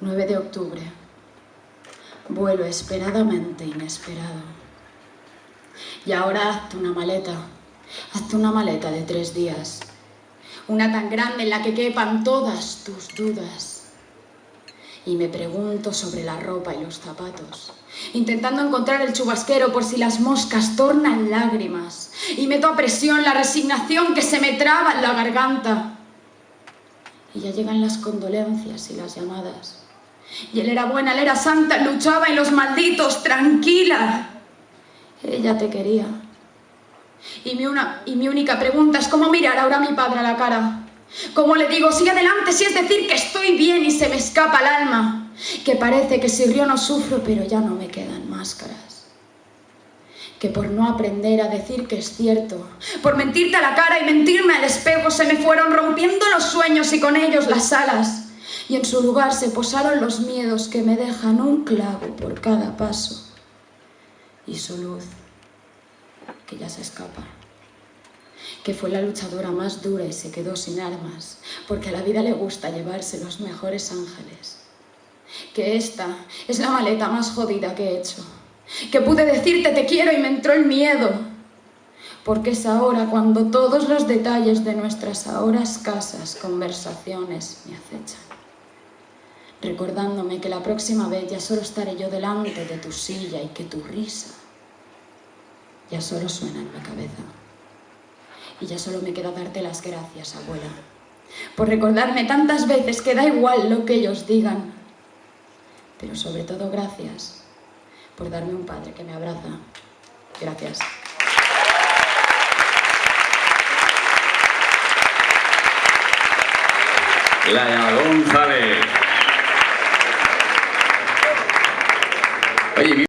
9 de octubre. Vuelo esperadamente inesperado. Y ahora hazte una maleta. Hazte una maleta de 3 días. Una tan grande en la que quepan todas tus dudas. Y me pregunto sobre la ropa y los zapatos, intentando encontrar el chubasquero por si las moscas tornan lágrimas. Y meto a presión la resignación que se me traba en la garganta. Y ya llegan las condolencias y las llamadas. Y él era buena, él era santa, luchaba y los malditos, tranquila. Ella te quería. Y mi única pregunta es cómo mirar ahora a mi padre a la cara. ¿Cómo le digo, sigue adelante, si es decir que estoy bien y se me escapa el alma? Que parece que si río no sufro, pero ya no me quedan máscaras. Que por no aprender a decir que es cierto, por mentirte a la cara y mentirme al espejo, se me fueron rompiendo los sueños y con ellos las alas. Y en su lugar se posaron los miedos que me dejan un clavo por cada paso. Y su luz, que ya se escapa. Que fue la luchadora más dura y se quedó sin armas, porque a la vida le gusta llevarse los mejores ángeles. Que esta es la maleta más jodida que he hecho. Que pude decirte te quiero y me entró el miedo. Porque es ahora cuando todos los detalles de nuestras ahora escasas conversaciones me acechan. Recordándome que la próxima vez ya solo estaré yo delante de tu silla y que tu risa ya solo suena en mi cabeza. Y ya solo me queda darte las gracias, abuela, por recordarme tantas veces que da igual lo que ellos digan. Pero sobre todo gracias por darme un padre que me abraza. Gracias. Laia González. Oye,